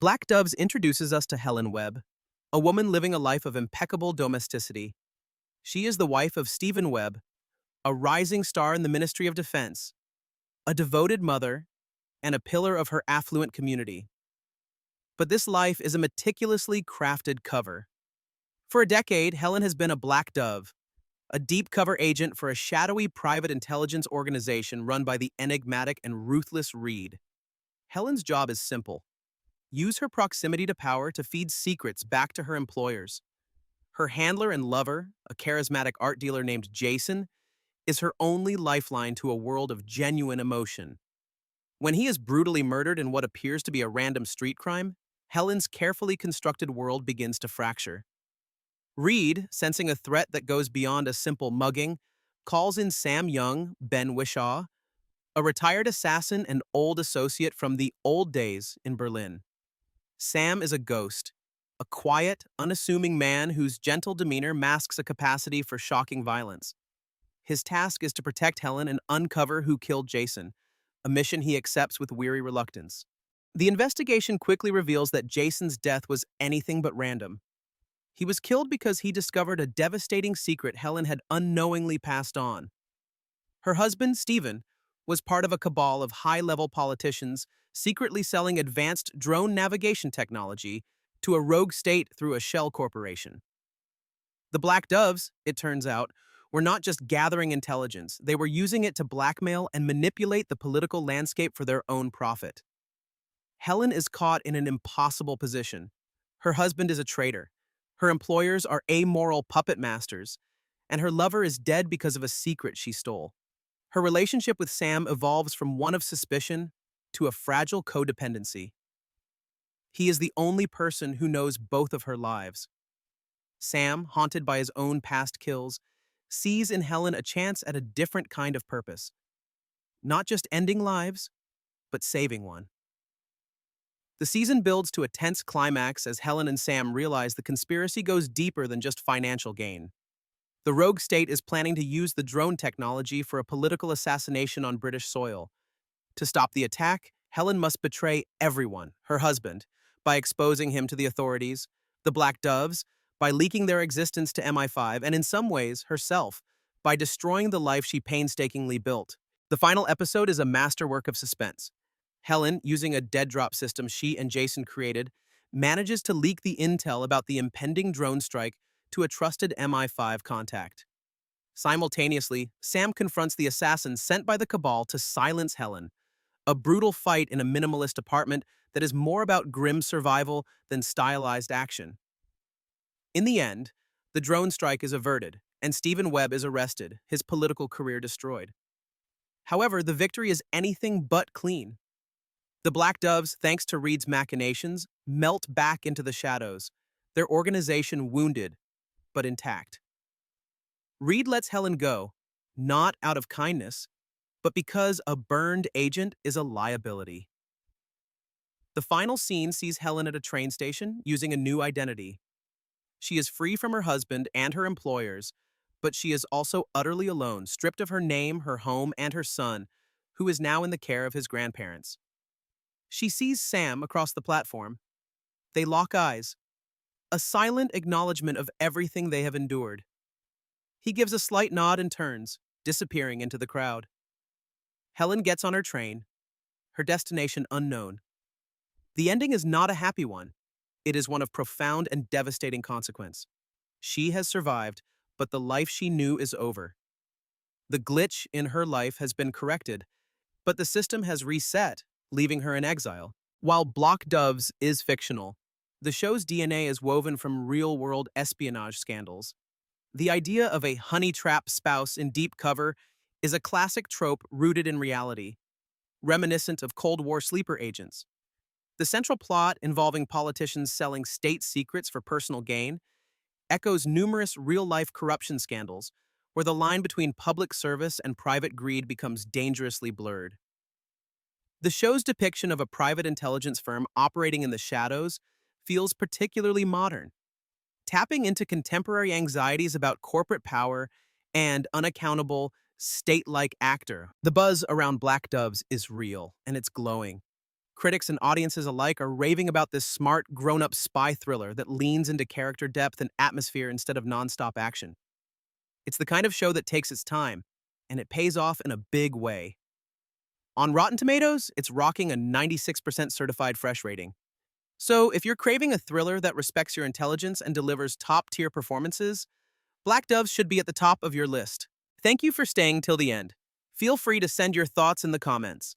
Black Doves introduces us to Helen Webb, a woman living a life of impeccable domesticity. She is the wife of Stephen Webb, a rising star in the Ministry of Defense, a devoted mother, and a pillar of her affluent community. But this life is a meticulously crafted cover. For a decade, Helen has been a black dove, a deep cover agent for a shadowy private intelligence organization run by the enigmatic and ruthless Reed. Helen's job is simple: use her proximity to power to feed secrets back to her employers. Her handler and lover, a charismatic art dealer named Jason, is her only lifeline to a world of genuine emotion. When he is brutally murdered in what appears to be a random street crime, Helen's carefully constructed world begins to fracture. Reed, sensing a threat that goes beyond a simple mugging, calls in Sam Young, Ben Wishaw, a retired assassin and old associate from the old days in Berlin. Sam is a ghost, a quiet, unassuming man whose gentle demeanor masks a capacity for shocking violence. His task is to protect Helen and uncover who killed Jason, a mission he accepts with weary reluctance. The investigation quickly reveals that Jason's death was anything but random. He was killed because he discovered a devastating secret Helen had unknowingly passed on. Her husband, Stephen, was part of a cabal of high-level politicians secretly selling advanced drone navigation technology to a rogue state through a shell corporation. The Black Doves, it turns out, were not just gathering intelligence, they were using it to blackmail and manipulate the political landscape for their own profit. Helen is caught in an impossible position. Her husband is a traitor. Her employers are amoral puppet masters, and her lover is dead because of a secret she stole. Her relationship with Sam evolves from one of suspicion to a fragile codependency. He is the only person who knows both of her lives. Sam, haunted by his own past kills, sees in Helen a chance at a different kind of purpose. Not just ending lives, but saving one. The season builds to a tense climax as Helen and Sam realize the conspiracy goes deeper than just financial gain. The rogue state is planning to use the drone technology for a political assassination on British soil. To stop the attack, Helen must betray everyone, her husband, by exposing him to the authorities, the Black Doves, by leaking their existence to MI5, and in some ways, herself, by destroying the life she painstakingly built. The final episode is a masterwork of suspense. Helen, using a dead drop system she and Jason created, manages to leak the intel about the impending drone strike to a trusted MI5 contact. Simultaneously, Sam confronts the assassin sent by the cabal to silence Helen, a brutal fight in a minimalist apartment that is more about grim survival than stylized action. In the end, the drone strike is averted, and Stephen Webb is arrested, his political career destroyed. However, the victory is anything but clean. The Black Doves, thanks to Reed's machinations, melt back into the shadows, their organization wounded, but intact. Reed lets Helen go, not out of kindness, but because a burned agent is a liability. The final scene sees Helen at a train station using a new identity. She is free from her husband and her employers, but she is also utterly alone, stripped of her name, her home, and her son, who is now in the care of his grandparents. She sees Sam across the platform. They lock eyes, a silent acknowledgement of everything they have endured. He gives a slight nod and turns, disappearing into the crowd. Helen gets on her train, her destination unknown. The ending is not a happy one. It is one of profound and devastating consequence. She has survived, but the life she knew is over. The glitch in her life has been corrected, but the system has reset, leaving her in exile. While Black Doves is fictional, the show's DNA is woven from real-world espionage scandals. The idea of a honey-trap spouse in deep cover is a classic trope rooted in reality, reminiscent of Cold War sleeper agents. The central plot, involving politicians selling state secrets for personal gain, echoes numerous real-life corruption scandals where the line between public service and private greed becomes dangerously blurred. The show's depiction of a private intelligence firm operating in the shadows feels particularly modern, tapping into contemporary anxieties about corporate power and unaccountable, state-like actor. The buzz around Black Doves is real, and it's glowing. Critics and audiences alike are raving about this smart, grown-up spy thriller that leans into character depth and atmosphere instead of nonstop action. It's the kind of show that takes its time, and it pays off in a big way. On Rotten Tomatoes, it's rocking a 96% certified fresh rating. So, if you're craving a thriller that respects your intelligence and delivers top-tier performances, Black Doves should be at the top of your list. Thank you for staying till the end. Feel free to send your thoughts in the comments.